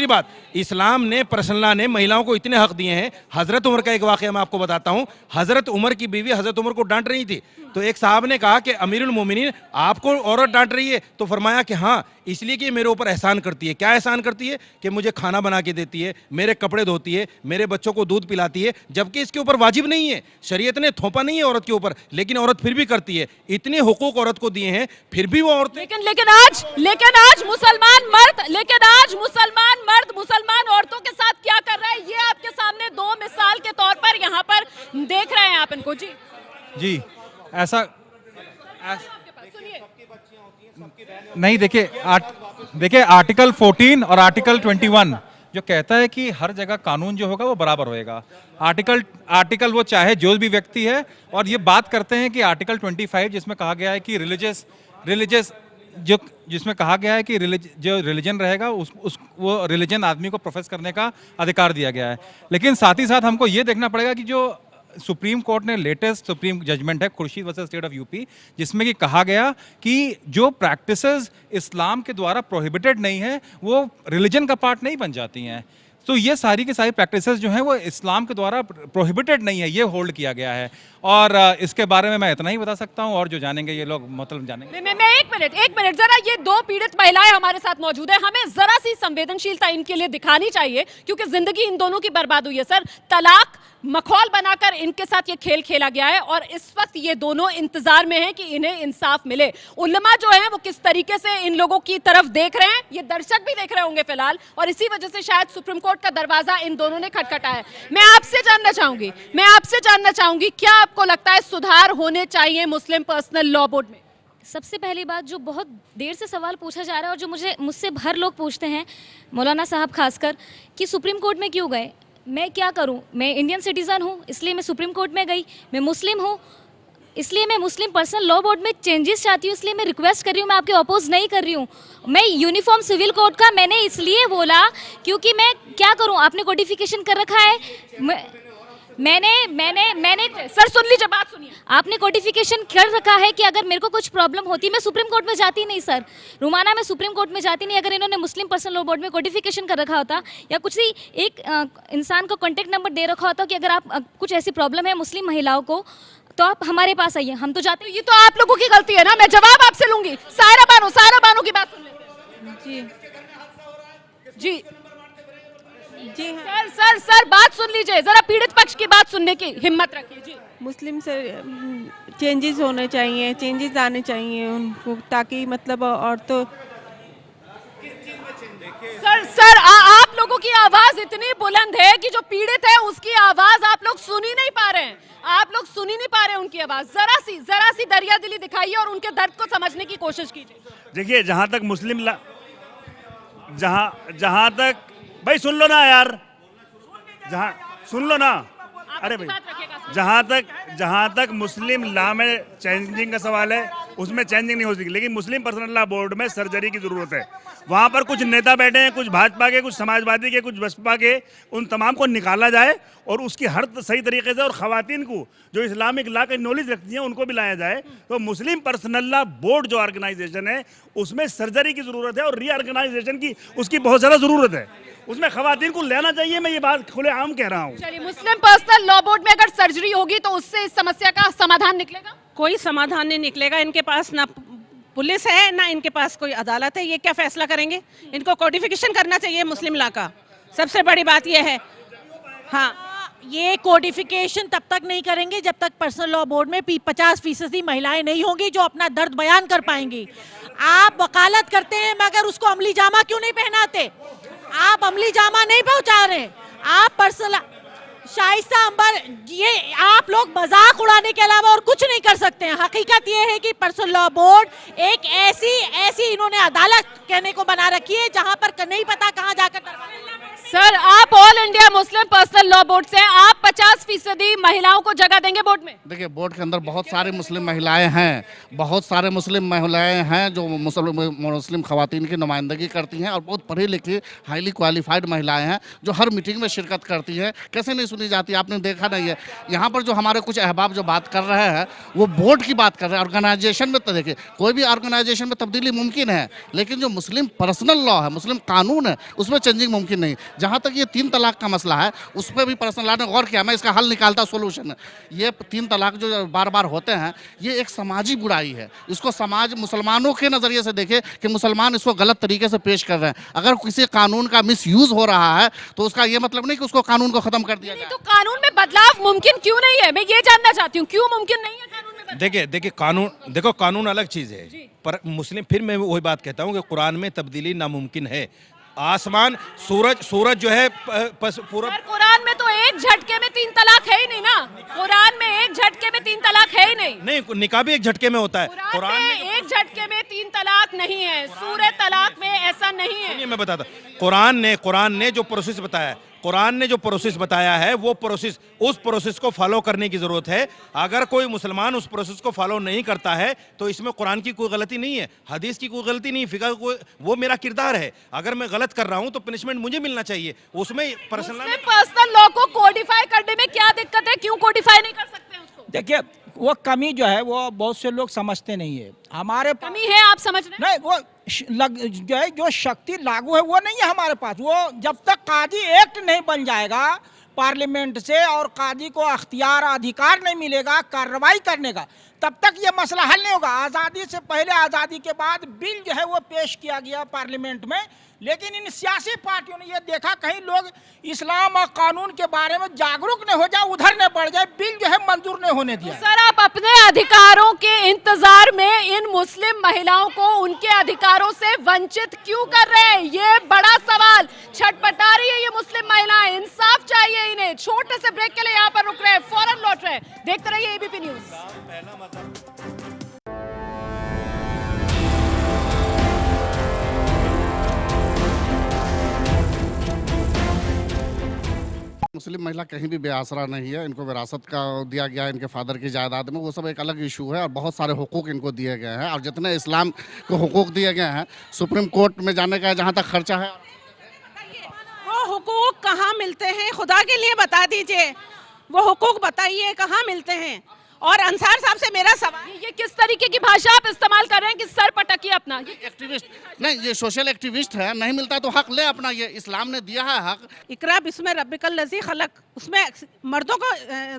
बात, इस्लाम ने पर्सनल लॉ ने महिलाओं को इतने हक दिए हैं। हजरत उमर का एक वाकया मैं आपको बताता हूँ। हजरत उमर की बीवी हजरत उमर को डांट रही थी, तो एक साहब ने कहा कि अमीरुल मोमिनीन, आपको औरत डांट रही है? तो फरमाया कि हाँ, इसलिए कि मेरे ऊपर एहसान करती है। क्या एहसान करती है? कि मुझे खाना बना के देती है, मेरे कपड़े धोती है, मेरे बच्चों को दूध पिलाती है, जबकि इसके ऊपर वाजिब नहीं है, शरीयत ने थोपा नहीं है औरत के ऊपर, लेकिन औरत फिर भी करती है। इतने हुकूक औरत को दिए हैं, फिर भी वो औरत। लेकिन आज मुसलमान मर्द मुसलमान औरतों के साथ क्या कर रहा है, ये आपके सामने दो मिसाल के तौर पर यहाँ पर देख रहे हैं आप इनको। जी ऐसा नहीं। देखिए आर्टिकल 14 और आर्टिकल 21 जो कहता है कि हर जगह कानून जो होगा वो बराबर होएगा। आर्टिकल वो चाहे जो भी व्यक्ति है, और ये बात करते हैं कि आर्टिकल 25 जिसमें कहा गया है कि रिलीजियस जिसमें कहा गया है कि जो रिलीजन रहेगा वो रिलीजन आदमी को प्रोफेस करने का अधिकार दिया गया है। लेकिन साथ ही साथ हमको ये देखना पड़ेगा कि जो सुप्रीम कोर्ट ने लेटेस्ट सुप्रीम जजमेंट है Khurshid versus state of UP, जिसमें कि कहा गया कि जो प्रैक्टिसेस इस्लाम के द्वारा प्रोहिबिटेड नहीं है वो रिलीजन का पार्ट नहीं बन जाती हैं। तो ये सारी की सारी प्रैक्टिसेस जो हैं वो इस्लाम के द्वारा प्रोहिबिटेड नहीं है, ये होल्ड किया गया है। और इसके बारे में मैं इतना ही बता सकता हूँ, और जो जानेंगे ये लोग मतलब जानेंगे। मैं एक मिनट जरा, ये दो पीड़ित महिलाएं हमारे साथ मौजूद है, हमें जरा सी संवेदनशीलता इनके लिए दिखानी चाहिए क्योंकि जिंदगी इन दोनों की बर्बाद हुई है। सर, तलाक मखौल बनाकर इनके साथ ये खेल खेला गया है और इस वक्त ये दोनों इंतजार में हैं कि इन्हें इंसाफ मिले। उलमा जो है वो किस तरीके से इन लोगों की तरफ देख रहे हैं, ये दर्शक भी देख रहे होंगे फिलहाल, और इसी वजह से शायद सुप्रीम कोर्ट का दरवाजा इन दोनों ने खटखटाया। मैं आपसे जानना चाहूंगी क्या आपको लगता है सुधार होने चाहिए मुस्लिम पर्सनल लॉ बोर्ड में? सबसे पहली बात, जो बहुत देर से सवाल पूछा जा रहा है और जो मुझसे हर लोग पूछते हैं, मौलाना साहब खासकर, कि सुप्रीम कोर्ट में क्यों गए। मैं क्या करूं, मैं इंडियन सिटीज़न हूं इसलिए मैं सुप्रीम कोर्ट में गई, मैं मुस्लिम हूं इसलिए मैं मुस्लिम पर्सनल लॉ बोर्ड में चेंजेस चाहती हूं, इसलिए मैं रिक्वेस्ट कर रही हूं, मैं आपके अपोज नहीं कर रही हूं। मैं यूनिफॉर्म सिविल कोड का मैंने इसलिए बोला क्योंकि मैं क्या करूं, आपने कोडिफिकेशन कर रखा है, मैंने सर सुन लीजिए, बात सुनिए। आपने कोडिफिकेशन कर रखा है कि अगर मेरे को कुछ प्रॉब्लम होती, मैं सुप्रीम कोर्ट में जाती नहीं सर, रुमाना में सुप्रीम कोर्ट में जाती नहीं। अगर इन्होंने मुस्लिम पर्सनल लॉ बोर्ड में कोडिफिकेशन कर रखा होता या कुछ ही एक इंसान को कॉन्टेक्ट नंबर दे रखा होता कि अगर आप कुछ ऐसी प्रॉब्लम है मुस्लिम महिलाओं को तो आप हमारे पास आइए, हम तो जाते। ये तो आप लोगों की गलती है ना। मैं जवाब आपसे लूंगी। सायरा बानो की बात सुन लेते हैं। जी जी सर बात सुन लीजिए, जरा पीड़ित पक्ष की बात सुनने की हिम्मत रखिए। जी, मुस्लिम से चेंजेस होने चाहिए, चेंजेस आने चाहिए उनको, ताकि मतलब और तो सर आप लोगों की आवाज इतनी बुलंद है कि जो पीड़ित है उसकी आवाज आप लोग सुन ही नहीं पा रहे हैं, उनकी आवाज। जरा सी दरिया दिली दिखाइए और उनके दर्द को समझने की कोशिश कीजिए। देखिए, जहाँ तक भाई सुन लो ना यार, सुन लो ना, अरे भाई जहाँ तक मुस्लिम लॉ में चेंजिंग का सवाल है उसमें चेंजिंग नहीं हो सकती, लेकिन मुस्लिम पर्सनल लॉ बोर्ड में सर्जरी की जरूरत है। वहाँ पर कुछ नेता बैठे हैं, कुछ भाजपा के, कुछ समाजवादी के, कुछ बसपा के, उन तमाम को निकाला जाए और उसकी हर सही तरीके से, और ख़वातीन को जो इस्लामिक लॉ की नॉलेज रखती हैं उनको भी लाया जाए। तो मुस्लिम पर्सनल लॉ बोर्ड जो ऑर्गेनाइजेशन है उसमें सर्जरी की ज़रूरत है और रीऑर्गेनाइजेशन की उसकी बहुत ज़्यादा ज़रूरत है, उसमें ख़वातीन को लेना चाहिए। मैं ये बात खुलेआम कह रहा हूँ। चलिए, मुस्लिम पर्सनल लॉ बोर्ड में अगर सर्जरी होगी तो उससे इस समस्या का समाधान निकलेगा? कोई समाधान नहीं निकलेगा। इनके पास ना पुलिस है ना इनके पास कोई अदालत है, ये क्या फैसला करेंगे? इनको कोडिफिकेशन करना चाहिए मुस्लिम लॉ का, सबसे बड़ी बात ये है। हाँ, ये कोडिफिकेशन तब तक नहीं करेंगे जब तक पर्सनल लॉ बोर्ड में 50% महिलाएं नहीं होंगी जो अपना दर्द बयान कर पाएंगी। आप वकालत करते हैं मगर उसको अमली जामा क्यों नहीं पहनाते? आप अमली जामा नहीं पहुंचा रहे, आप पर्सनल शाइस्ता अंबर, ये आप लोग मजाक उड़ाने के अलावा और कुछ नहीं कर सकते हैं। हकीकत ये है कि पर्सनल लॉ बोर्ड एक ऐसी इन्होंने अदालत कहने को बना रखी है जहां पर नहीं पता कहां जाकर। सर, आप all India Muslim personal law board से आप 50% महिलाओं को जगह देंगे बोर्ड में? देखिए, बोर्ड के अंदर बहुत सारी मुस्लिम महिलाएं हैं, जो मुस्लिम खवातीन की नुमाइंदगी करती हैं और बहुत पढ़ी लिखी हाईली क्वालिफाइड महिलाएं हैं जो हर मीटिंग में शिरकत करती हैं। कैसे नहीं सुनी जाती? आपने देखा नहीं है? यहाँ पर जो हमारे कुछ अहबाब जो बात कर रहे हैं वो बोर्ड की बात कर रहे हैं। ऑर्गेनाइजेशन में तो देखिए, कोई भी ऑर्गेनाइजेशन में तब्दीली मुमकिन है, लेकिन जो मुस्लिम पर्सनल लॉ है, मुस्लिम कानून है, उसमें चेंजिंग मुमकिन नहीं। जहाँ तक ये 3 तलाक का मसला है उस पर भी पर्सनल लॉ ने गौर किया, मैं इसका हल निकालता सोल्यूशन है। ये 3 तलाक जो बार बार होते हैं ये एक समाजी बुराई है, इसको समाज मुसलमानों के नज़रिए से देखे कि मुसलमान इसको गलत तरीके से पेश कर रहे हैं। अगर किसी कानून का मिसयूज हो रहा है तो उसका ये मतलब नहीं कि उसको कानून को ख़त्म कर दिया जाए। तो कानून में बदलाव मुमकिन क्यों नहीं है? मैं ये जानना चाहती हूँ, क्यों मुमकिन नहीं है कानून में? देखिए कानून अलग चीज़ है, पर मुस्लिम, फिर मैं वही बात कहता हूँ कि कुरान में तब्दीली नामुमकिन है। आसमान, सूरज जो है पूरा, कुरान में तो एक झटके में 3 तलाक है ही नहीं ना। कुरान में एक झटके में 3 तलाक है ही नहीं। निकाह भी एक झटके में होता है। कुरान में एक झटके में 3 तलाक नहीं है, सूरह तलाक में ऐसा नहीं है। मैं बताता, कुरान ने जो प्रोसेस बताया है वो प्रोसेस, उस प्रोसेस को फॉलो करने की जरूरत है। अगर कोई मुसलमान उस प्रोसेस को फॉलो नहीं करता है तो इसमें कुरान की कोई गलती नहीं है, हदीस की कोई गलती नहीं, फिक़ह कोई, वो मेरा किरदार है। अगर मैं गलत कर रहा हूं तो पनिशमेंट मुझे मिलना चाहिए। उसमें पर्सनल लॉ को कोडिफाई करने में क्या दिक्कत है? क्यों कोडिफाई नहीं कर सकते उसको? देखिए, वो कमी जो है वो बहुत से लोग समझते नहीं है। हमारे कमी है, आप समझ रहे हैं? नहीं, वो जो है जो शक्ति लागू है वो नहीं है हमारे पास। वो जब तक काजी एक्ट नहीं बन जाएगा पार्लियामेंट से और काजी को अख्तियार अधिकार नहीं मिलेगा कार्रवाई करने का, तब तक ये मसला हल नहीं होगा। आज़ादी से पहले, आज़ादी के बाद बिल जो है वो पेश किया गया पार्लियामेंट में, लेकिन इन सियासी पार्टियों ने ये देखा कहीं लोग इस्लाम और कानून के बारे में जागरूक नहीं हो जाए, उधर न बढ़ जाए, बिल जो है मंजूर नहीं होने दिया। सर, आप अपने अधिकारों के इंतजार में इन मुस्लिम महिलाओं को उनके अधिकारों से वंचित क्यों कर रहे हैं? ये बड़ा सवाल छटपटा रही है ये मुस्लिम महिलाएं। इंसाफ चाहिए इन्हें। छोटे से ब्रेक के लिए यहाँ पर रुक रहे हैं, फौरन लौट रहे हैं। देखते रहिए एबीपी न्यूज। मुस्लिम महिला कहीं भी बेआसरा नहीं है। इनको विरासत का दिया गया है इनके फादर की जायदाद में, वो सब एक अलग इशू है और बहुत सारे हुकूक इनको दिए गए हैं। और जितने इस्लाम को हुकूक दिए गए हैं, सुप्रीम कोर्ट में जाने का जहाँ तक खर्चा है, वो हुकूक कहाँ मिलते हैं खुदा के लिए बता दीजिए। वो हुकूक बताइए कहाँ मिलते हैं। और अंसार साहब से मेरा सवाल, ये किस तरीके की भाषा आप इस्तेमाल कर रहे हैं कि सर पटकिए अपना? एक्टिविस्ट नहीं, ये सोशल एक्टिविस्ट है। नहीं मिलता तो हक ले अपना, ये इस्लाम ने दिया है हक। इकरा बिस्म रब्बिकल लज़ी खलक, उसमें मर्दों को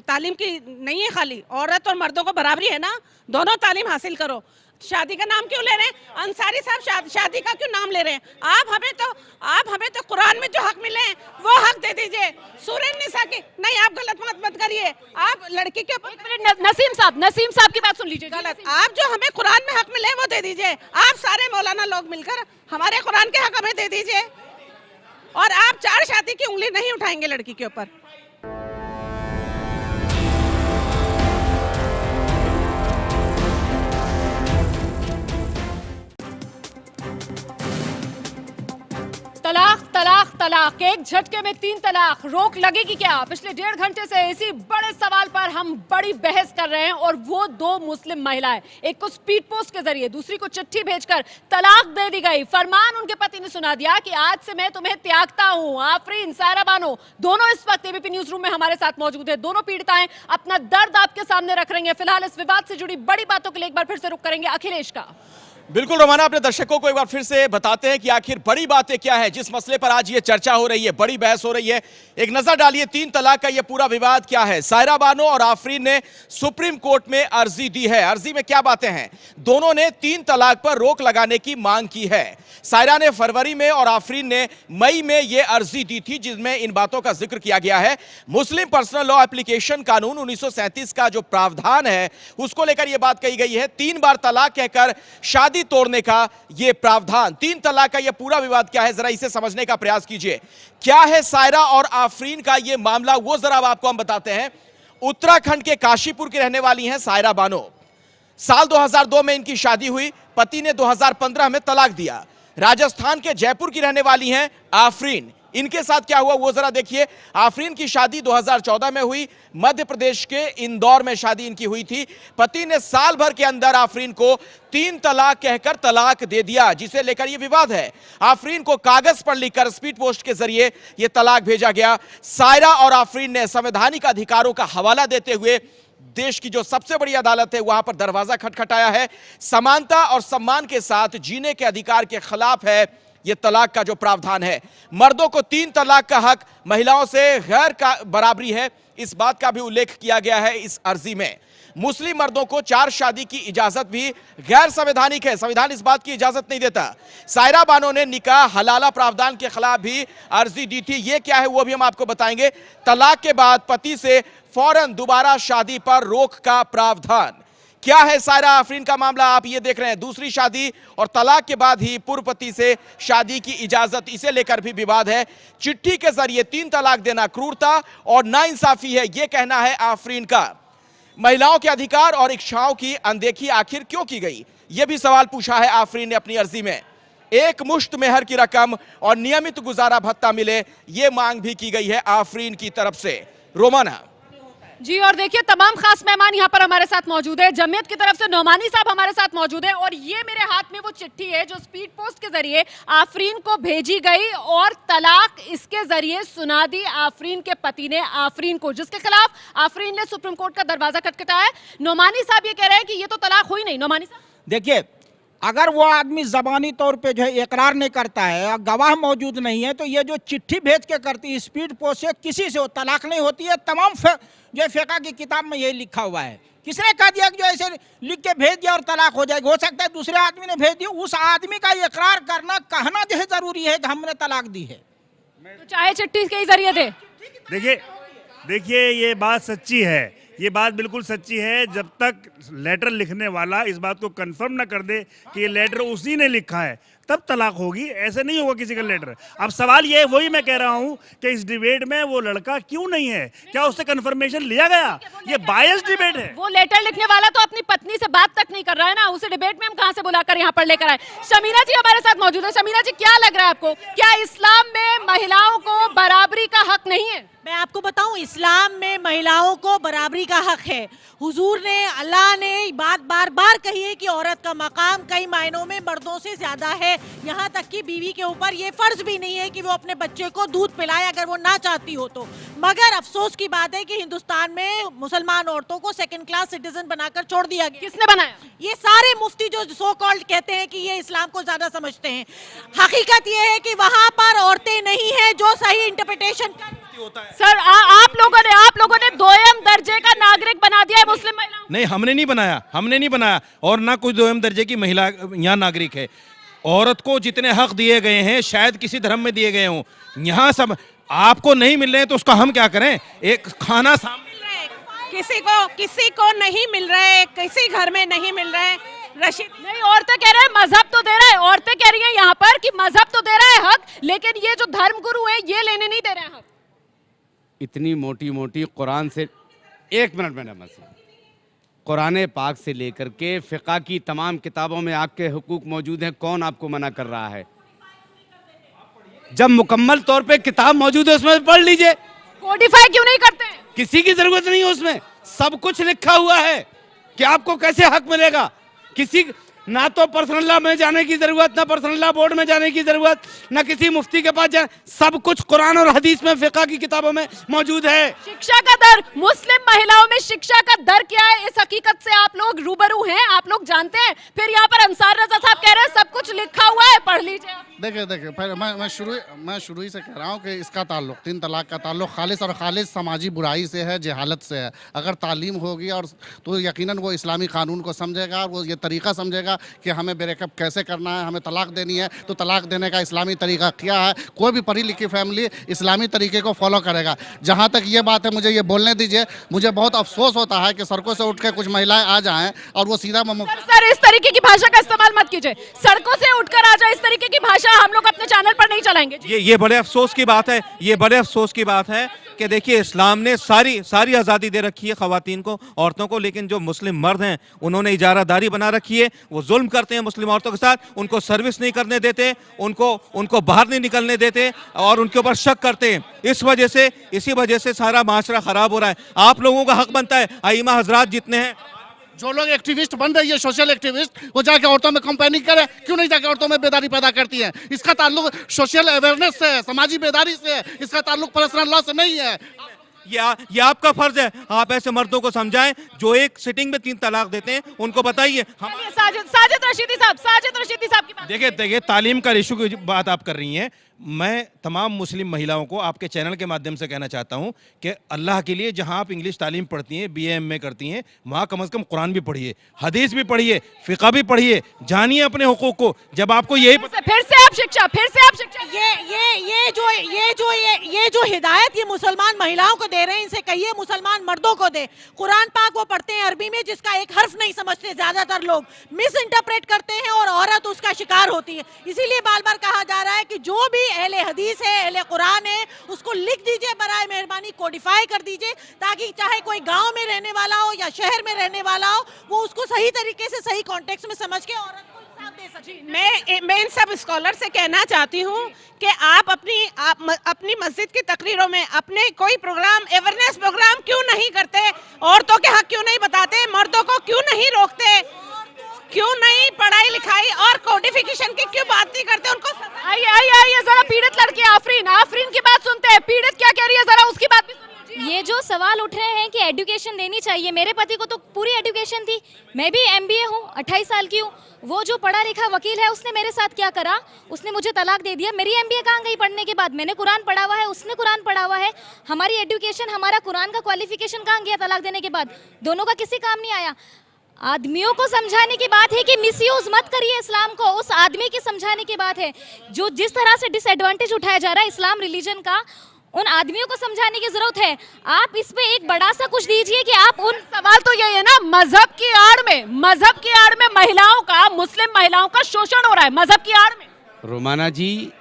तालीम की नहीं है, खाली औरत और मर्दों को बराबरी है ना, दोनों तालीम हासिल करो। शादी का नाम क्यों ले रहे हैं? अंसारी साहब शादी का क्यों नाम ले रहे हैं? आप हमें तो कुरान में जो हक मिले हैं वो हक दे दीजिए। सूरह निसा की नहीं, आप गलत मत करिए। आप लड़की के नसीम साहब की बात सुन लीजिए। गलत, आप जो हमें कुरान में हक मिले वो दे दीजिए। आप सारे मौलाना लोग मिलकर हमारे कुरान के हक हमें दे दीजिए। और आप 4 शादी की उंगली नहीं उठाएंगे लड़की के ऊपर। तलाक तलाक तलाक, एक झटके में 3 तलाक, रोक लगेगी क्या? पिछले 1.5 घंटे से इसी बड़े सवाल पर हम बड़ी बहस कर रहे हैं। और वो 2 मुस्लिम महिलाएं, एक को स्पीड पोस्ट के जरिए, दूसरी को चिट्ठी भेजकर तलाक दे दी गई। फरमान उनके पति ने सुना दिया कि आज से मैं तुम्हें त्यागता हूं। आफरीन, सायरा बानो दोनों इस वक्त एबीपी न्यूज रूम में हमारे साथ मौजूद है। दोनों पीड़िताएं अपना दर्द आपके सामने रख रही हैं। फिलहाल इस विवाद से जुड़ी बड़ी बातों के लिए एक बार फिर से रुख करेंगे अखिलेश का। बिल्कुल रोमाना, अपने दर्शकों को एक बार फिर से बताते हैं कि आखिर बड़ी बातें क्या है जिस मसले पर आज ये चर्चा हो रही है, बड़ी बहस हो रही है। एक नजर डालिए 3 तलाक का ये पूरा विवाद क्या है। सायरा बानो और आफरीन ने सुप्रीम कोर्ट में अर्जी दी है। अर्जी में क्या बातें हैं? दोनों ने 3 तलाक पर रोक लगाने की मांग की है। सायरा ने फरवरी में और आफरीन ने मई में यह अर्जी दी थी, जिसमें इन बातों का जिक्र किया गया है। मुस्लिम पर्सनल लॉ एप्लीकेशन कानून 1937 का जो प्रावधान है उसको लेकर यह बात कही गई है। 3 बार तलाक कहकर शादी तोड़ने का यह प्रावधान। 3 तलाक का यह पूरा विवाद क्या है, जरा इसे समझने का प्रयास कीजिए। क्या है सायरा और आफरीन का यह मामला, वो जरा आपको हम बताते हैं। उत्तराखंड के काशीपुर की रहने वाली हैं सायरा बानो। साल 2002 में इनकी शादी हुई, पति ने 2015 में तलाक दिया। राजस्थान के जयपुर की रहने वाली हैं आफरीन। इनके साथ क्या हुआ वो जरा देखिए। आफरीन की शादी 2014 में हुई, मध्य प्रदेश के इंदौर में शादी इनकी हुई थी। पति ने साल भर के अंदर आफरीन को 3 तलाक कहकर तलाक दे दिया, जिसे लेकर यह विवाद है। आफरीन को कागज पर लिखकर स्पीड पोस्ट के जरिए यह तलाक भेजा गया। सायरा और आफरीन ने संवैधानिक अधिकारों का हवाला देते हुए देश की जो सबसे बड़ी अदालत है वहां पर दरवाजा खटखटाया है। समानता और सम्मान के साथ जीने के अधिकार के खिलाफ है यह तलाक का जो प्रावधान है। मर्दों को 3 तलाक का हक, महिलाओं से गैर का बराबरी है, इस बात का भी उल्लेख किया गया है इस अर्जी में। मुस्लिम मर्दों को 4 शादी की इजाजत भी गैर संवैधानिक है, संविधान इस बात की इजाजत नहीं देता। सायरा बानो ने निकाह हलाला प्रावधान के खिलाफ भी अर्जी दी थी। यह क्या है वो भी हम आपको बताएंगे। तलाक के बाद पति से फौरन दोबारा शादी पर रोक का प्रावधान। क्या है सायरा आफरीन का मामला, आप ये देख रहे हैं। दूसरी शादी और तलाक के बाद ही पूर्व पति से शादी की इजाजत, इसे लेकर भी विवाद है। चिट्ठी के जरिए 3 तलाक देना क्रूरता और नाइंसाफी है, यह कहना है आफरीन का। महिलाओं के अधिकार और इच्छाओं की अनदेखी आखिर क्यों की गई, यह भी सवाल पूछा है आफरीन ने अपनी अर्जी में। एक मुश्त मेहर की रकम और नियमित गुजारा भत्ता मिले, यह मांग भी की गई है आफरीन की तरफ से। रोमाना, जी, और देखिए तमाम खास मेहमान यहाँ पर हमारे साथ मौजूद है। जमीयत की तरफ से नौमानी साहब हमारे साथ मौजूद है और ये मेरे हाथ में वो चिट्ठी है जो स्पीड पोस्ट के जरिए आफरीन को भेजी गई और तलाक इसके जरिए सुना दी आफरीन के पति ने आफरीन को, जिसके खिलाफ आफरीन ने सुप्रीम कोर्ट का दरवाजा खटखटाया है। नौमानी साहब ये कह रहे हैं कि ये तो तलाक हुई नहीं। नौमानी साहब देखिए, अगर वो आदमी जबानी तौर पे जो है इकरार नहीं करता है और गवाह मौजूद नहीं है, तो ये जो चिट्ठी भेज के करती है स्पीड पोस्ट से, किसी से वो तलाक नहीं होती है। तमाम जो है फ़िक़्ह की किताब में यही लिखा हुआ है। किसने कह दिया कि जो ऐसे लिख के भेज दिया और तलाक हो जाएगी? हो सकता है दूसरे आदमी ने भेज दिया। उस आदमी का इकरार करना, कहना जो है ज़रूरी है कि हमने तलाक दी है, तो चाहे चिट्ठी के ही जरिए दे। देखिए ये बात सच्ची है, ये बात बिल्कुल सच्ची है। जब तक लेटर लिखने वाला इस बात को कंफर्म ना कर दे कि ये लेटर उसी ने लिखा है, तब तलाक होगी। ऐसे नहीं होगा किसी का लेटर। अब सवाल ये, वही मैं कह रहा हूँ कि इस डिबेट में वो लड़का क्यों नहीं है? क्या उससे कंफर्मेशन लिया गया? ये बायस डिबेट है। वो लेटर लिखने वाला तो अपनी पत्नी से बात तक नहीं कर रहा है ना, उसे डिबेट में हम कहां से बुलाकर यहाँ पर लेकर आए। शमीना जी हमारे साथ मौजूद है। शमीना जी, क्या लग रहा है आपको, क्या इस्लाम में महिलाओं को बराबरी का हक नहीं है? मैं आपको बताऊं, इस्लाम में महिलाओं को बराबरी का हक है। हुजूर ने, अल्लाह ने बात बार बार कही है कि औरत का मकाम कई मायनों में मर्दों से ज्यादा है। यहाँ तक कि बीवी के ऊपर ये फर्ज भी नहीं है कि वो अपने बच्चे को दूध पिलाए अगर वो ना चाहती हो तो। मगर अफसोस की बात है कि हिंदुस्तान में मुसलमान औरतों को सेकंड क्लास सिटीजन बनाकर छोड़ दिया गया। किसने बनाया? ये सारे मुफ्ती जो सो कॉल्ड कहते हैं कि ये इस्लाम को ज्यादा समझते हैं। हकीकत ये है कि वहाँ पर औरतें नहीं है जो सही इंटरप्रिटेशन सर आप लोगों ने दोयम दर्जे का नागरिक बना दिया है मुस्लिम महिलाओं। नहीं, हमने नहीं बनाया और ना कोई दोयम दर्जे की महिला यहाँ नागरिक है। औरत को जितने हक दिए गए हैं शायद किसी धर्म में दिए गए हों, यहाँ सब आपको नहीं मिल रहे हैं तो उसका हम क्या करें? एक खाना सामने किसी को नहीं मिल रहे, किसी घर में नहीं मिल रहे। रशीद नहीं, औरतें कह रहे हैं मजहब तो दे रहा है, औरतें कह रही हैं यहाँ पर कि मजहब तो दे रहा है हक, लेकिन ये जो धर्म गुरु है ये लेने नहीं दे रहे हैं हक। इतनी मोटी मोटी कुरान से, एक मिनट में मसला, कुरान पाक से लेकर के फ़िक़्ह की तमाम किताबों में आपके हुकूक मौजूद हैं। कौन आपको मना कर रहा है? जब मुकम्मल तौर पे किताब मौजूद है उसमें पढ़ लीजिए। कोडिफाई क्यों नहीं करते? किसी की जरूरत नहीं है, उसमें सब कुछ लिखा हुआ है कि आपको कैसे हक मिलेगा। किसी ना तो पर्सनल लॉ में जाने की जरूरत, ना पर्सनल लॉ बोर्ड में जाने की जरूरत, ना किसी मुफ्ती के पास जाने, सब कुछ कुरान और हदीस में फ़िक़्ह की किताबों में मौजूद है। शिक्षा का दर, मुस्लिम महिलाओं में शिक्षा का दर क्या है, इस हकीकत से आप लोग रूबरू हैं, आप लोग जानते हैं। फिर यहाँ पर अंसार रज़ा साहब कह रहे हैं सब कुछ लिखा हुआ है, पढ़ लीजिए। देखिए मैं शुरू ही से कह रहा हूँ कि इसका ताल्लुक, तीन तलाक का ताल्लुक खालिस और खालिस समाजी बुराई से है, जहालत से है। अगर तालीम होगी और तो यकीनन वो इस्लामी कानून को समझेगा और वो ये तरीक़ा समझेगा कि हमें ब्रेकअप कैसे करना है, हमें तलाक देनी है तो तलाक देने का इस्लामी तरीका क्या है। कोई भी पढ़ी लिखी फैमिली इस्लामी तरीके को फॉलो करेगा। जहाँ तक ये बात है, मुझे ये बोलने दीजिए, मुझे बहुत अफसोस होता है कि सड़कों से उठ के कुछ महिलाएं आ जाएं और वो सीधा सर इस तरीके की भाषा का इस्तेमाल मत कीजिए। सड़कों से उठकर आ जाए, इस तरीके की भाषा हम लोग अपने चैनल पर नहीं चलाएंगे। ये बड़े अफसोस की बात है, ये बड़े अफसोस की बात है कि देखिए इस्लाम ने सारी आज़ादी दे रखी है ख़वातीन को, औरतों को, लेकिन जो मुस्लिम मर्द हैं उन्होंने इजारादारी बना रखी है। वो जुल्म करते हैं मुस्लिम औरतों के साथ, उनको सर्विस नहीं करने देते, उनको बाहर नहीं निकलने देते और उनके ऊपर शक करते हैं। इसी वजह से सारा माशरा ख़राब हो रहा है। आप लोगों का हक बनता है, आइमा हजरात जितने हैं, जो लोग एक्टिविस्ट बन रही है, सोशल एक्टिविस्ट, वो जाके औरतों में कंपेनिंग करे, क्यों नहीं जाके औरतों में बेदारी पैदा करती है? इसका ताल्लुक सोशल अवेयरनेस से है, समाजी बेदारी से है, इसका ताल्लुक पर्सनल लॉ से नहीं है। ये आपका फर्ज है, आप ऐसे मर्दों को समझाएं जो एक सिटिंग में 3 तलाक देते हैं, उनको बताइए। साजिद रशीदी साहब की बात। देखिए तालीम का इशू की बात आप कर रही हैं। मैं तमाम मुस्लिम महिलाओं को आपके चैनल के माध्यम से कहना चाहता हूं कि अल्लाह के लिए जहां आप इंग्लिश तालीम पढ़ती हैं, BA MA करती हैं, वहां कम से कम कुरान भी पढ़िए, हदीस भी पढ़िए, फ़िक़्ह भी पढ़िए, जानिए अपने हुकूक को। जब आपको यही फिर से आप शिक्षा ये जो हिदायत ये मुसलमान महिलाओं को दे रहे हैं, इनसे कहिए मुसलमान मर्दों को दे। कुरान पाक वो पढ़ते हैं अरबी में, जिसका एक हर्फ नहीं समझते, ज्यादातर लोग मिस इंटरप्रेट करते हैं और औरत उसका शिकार होती है। इसीलिए बार बार कहा जा रहा है कि जो भी अहले हदीस है, अहले कुरान है, उसको लिख दीजिए, बराए मेहरबानी कोडिफाई कर दीजिए, ताकि चाहे कोई गांव में रहने वाला हो या शहर में रहने वाला हो, वो उसको सही तरीके से सही कॉन्टेक्स्ट में समझ के औरत को मैं इन सब स्कॉलर से कहना चाहती हूँ कि आप अपनी मस्जिद की तकरीरों में अपने कोई प्रोग्राम, अवेयरनेस प्रोग्राम क्यों नहीं करते? औरतों के हक क्यों नहीं बताते? मर्दों को क्यों नहीं रोकते? क्यों नहीं पढ़ाई लिखाई और कोडिफिकेशन की क्यों बात नहीं करते? उनको आइए जरा पीड़ित लड़की आफरीन की बात सुनते हैं। पीड़ित क्या कह रही है, जरा उसकी बात भी सुनिए। ये जो सवाल उठ रहे हैं कि एजुकेशन देनी चाहिए, मेरे पति को तो पूरी एजुकेशन थी, मैं भी एमबीए हूँ, 28 साल की हूँ। वो जो पढ़ा लिखा वकील है उसने मेरे साथ क्या करा, उसने मुझे तलाक दे दिया। मेरी एमबीए कहाँ गई पढ़ने के बाद? मैंने कुरान पढ़ा हुआ है, उसने कुरान पढ़ा हुआ है। हमारी एजुकेशन, हमारा कुरान का क्वालिफिकेशन कहाँ गया तलाक देने के बाद? दोनों का किसी काम नहीं आया। आदमियों को समझाने की बात है कि मिसयूज मत करिए इस्लाम को, उस आदमी की समझाने की बात है जो जिस तरह से डिसएडवांटेज उठाया जा रहा है इस्लाम रिलीजन का, उन आदमियों को समझाने की जरूरत है। आप इस पे एक बड़ा सा कुछ दीजिए कि आप उन सवाल तो यही है ना, मजहब की आड़ में महिलाओं का, मुस्लिम महिलाओं का शोषण हो रहा है मजहब की आड़ में। रोमाना जी,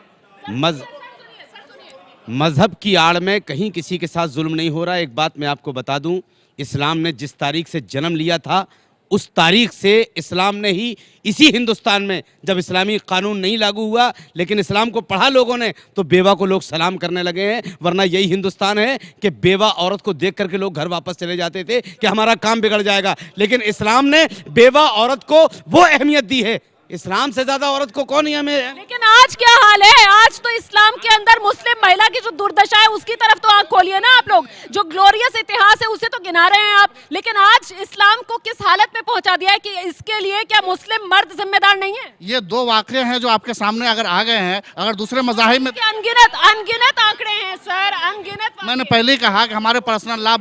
मजहब की आड़ में कहीं किसी के साथ जुल्म नहीं हो रहा। एक बात मैं आपको बता दूं, इस्लाम ने जिस तारीख से जन्म लिया था उस तारीख से इस्लाम ने ही इसी हिंदुस्तान में, जब इस्लामी कानून नहीं लागू हुआ लेकिन इस्लाम को पढ़ा लोगों ने, तो बेवा को लोग सलाम करने लगे हैं। वरना यही हिंदुस्तान है कि बेवा औरत को देख करके लोग घर वापस चले जाते थे कि हमारा काम बिगड़ जाएगा। लेकिन इस्लाम ने बेवा औरत को वो अहमियत दी है। इस्लाम से ज्यादा औरत को कौन है हमें? लेकिन आज क्या हाल है? आज तो इस्लाम के अंदर मुस्लिम महिला की जो दुर्दशा है उसकी तरफ तो आंख खोलिए ना आप लोग। जो ग्लोरियस इतिहास है उसे तो गिना रहे हैं आप, लेकिन आज इस्लाम को किस हालत में पहुंचा दिया है कि इसके लिए क्या मुस्लिम मर्द जिम्मेदार नहीं है? ये दो वाक़े हैं जो आपके सामने अगर आ गए हैं, अगर दूसरे मज़ाहिब में अनगिनत आंकड़े हैं सर, अनगिनत। मैंने पहले ही कहा कि हमारे पर्सनल लॉ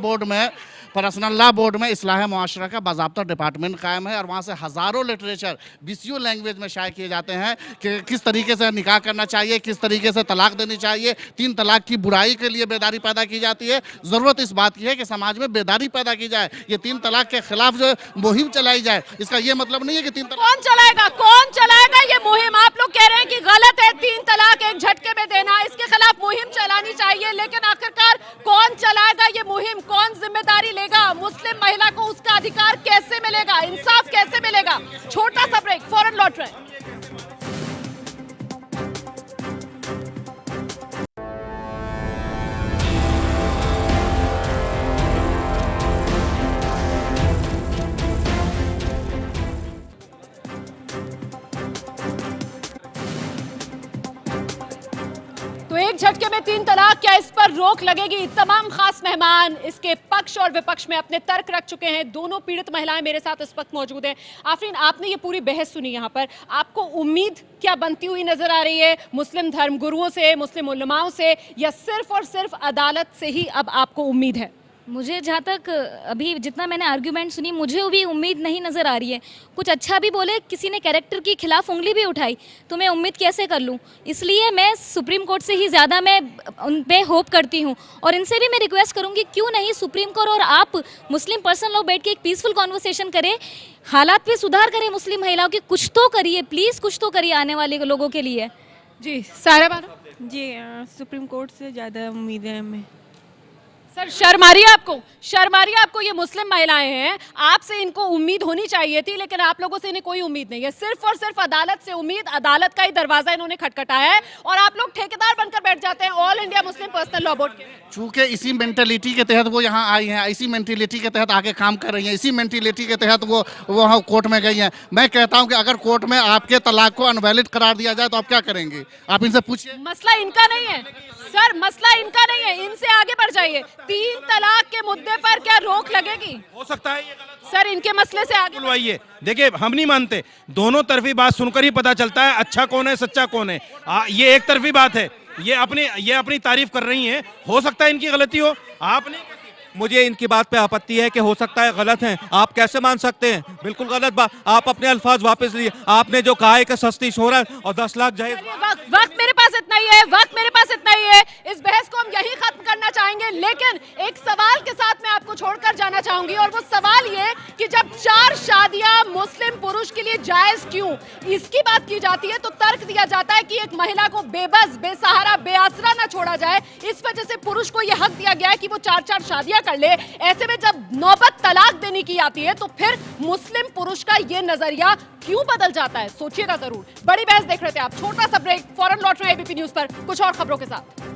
बोर्ड में इस्लाह मुआशरा का बाज़ाब्ता डिपार्टमेंट कायम है और वहाँ से हज़ारों लिटरेचर बीसीओ लैंग्वेज में शाये किए जाते हैं कि किस तरीके से निकाह करना चाहिए, किस तरीके से तलाक देनी चाहिए। 3 तलाक की बुराई के लिए बेदारी पैदा की जाती है। ज़रूरत इस बात की है कि समाज में बेदारी पैदा की जाए, ये 3 तलाक के खिलाफ जो मुहिम चलाई जाए। इसका ये मतलब नहीं है कि 3 तलाक कौन चलाएगा ये मुहिम? आप लोग कह रहे हैं कि गलत है 3 तलाक एक झटके में देना, इसके खिलाफ मुहिम चलानी चाहिए, लेकिन आखिरकार कौन चलाएगा ये मुहिम? कौन जिम्मेदारी लेगा? मुस्लिम महिला को उसका अधिकार कैसे मिलेगा? इंसाफ कैसे मिलेगा? छोटा सा ब्रेक, फौरन लौट रहे हैं। तो एक झटके में 3 तलाक, क्या इस पर रोक लगेगी? तमाम खास मेहमान इसके पक्ष और विपक्ष में अपने तर्क रख चुके हैं। दोनों पीड़ित महिलाएं मेरे साथ इस वक्त मौजूद हैं। आफरीन, आपने ये पूरी बहस सुनी, यहाँ पर आपको उम्मीद क्या बनती हुई नजर आ रही है? मुस्लिम धर्म गुरुओं से, मुस्लिम उलमाओं से, या सिर्फ और सिर्फ अदालत से ही अब आपको उम्मीद है? मुझे जहाँ तक अभी जितना मैंने आर्ग्यूमेंट सुनी, मुझे भी उम्मीद नहीं नज़र आ रही है। कुछ अच्छा भी बोले, किसी ने कैरेक्टर की खिलाफ उंगली भी उठाई, तो मैं उम्मीद कैसे कर लूँ? इसलिए मैं सुप्रीम कोर्ट से ही ज़्यादा मैं उन पे होप करती हूँ। और इनसे भी मैं रिक्वेस्ट करूँगी, क्यों नहीं सुप्रीम कोर्ट और आप मुस्लिम पर्सन लोग बैठ के एक पीसफुल कॉन्वर्सेशन करें, हालात में सुधार करें मुस्लिम महिलाओं की। कुछ तो करिए प्लीज़, कुछ तो करिए आने वाले लोगों के लिए। जी सायरा बानो। जी सुप्रीम कोर्ट से ज़्यादा उम्मीद है हमें। सर शर्म आ रही है आपको? शर्म आ रही है आपको? ये मुस्लिम महिलाएं हैं, आपसे इनको उम्मीद होनी चाहिए थी, लेकिन आप लोगों से इन्हें कोई उम्मीद नहीं है। सिर्फ और सिर्फ अदालत से उम्मीद, अदालत का ही दरवाजा इन्होंने खटखटाया है और आप लोग ठेकेदार बनकर बैठ जाते हैं all India Muslim personal law board के। चूंकि इसी मेंटेलिटी के तहत वो यहाँ आई हैं, इसी मेंटेलिटी के तहत आगे काम कर रही हैं, इसी मेंटेलिटी के तहत वो वहाँ कोर्ट में गई हैं। मैं कहता हूँ कि अगर कोर्ट में आपके तलाक को अनवैलिड करार दिया जाए तो आप क्या करेंगे? आप इनसे पूछिए। मसला इनका नहीं है सर, मसला इनका नहीं है, इनसे आगे बढ़ जाइए। 3 तलाक के मुद्दे पर क्या रोक लगेगी? हो सकता है ये गलत सर, इनके मसले से आगे बुलवाइए। देखिए, हम नहीं मानते, दोनों तरफी बात सुनकर ही पता चलता है अच्छा कौन है, सच्चा कौन है। ये एक तरफी बात है, ये अपनी तारीफ कर रही हैं। हो सकता है इनकी गलती हो, आप नहीं। मुझे इनकी बात पे आपत्ति है कि हो सकता है गलत हैं। आप कैसे मान सकते हैं? बिल्कुल गलत बात। आप अपने अल्फाज वापस लिए। आपने जो कहा है कि सस्ती शोहरत और 10 लाख जहेज। वक्त मेरे पास इतना इतना ही है, वक्त मेरे पास इतना ही है। इस बहस को हम यहीं खत्म करना चाहेंगे, लेकिन एक सवाल के साथ मैं आपको छोड़कर जाना चाहूंगी, और वो सवाल ये कि जब 4 शादियां मुस्लिम पुरुष के लिए जायज क्यों, इसकी बात की जाती है तो तर्क दिया जाता है कि एक महिला को बेबस, बेसहारा, बेआसरा ना छोड़ा जाए, इस वजह से पुरुष को यह हक दिया गया है कि वो 4-4 शादियां कर ले। ऐसे में जब नौबत तलाक देने की आती है तो फिर मुस्लिम पुरुष का ये नजरिया क्यों बदल जाता है, सोचिएगा जरूर। बड़ी बहस देख रहे थे आप, छोटा सा ब्रेक, फौरन लौट रहे हैं एबीपी न्यूज पर कुछ और खबरों के साथ।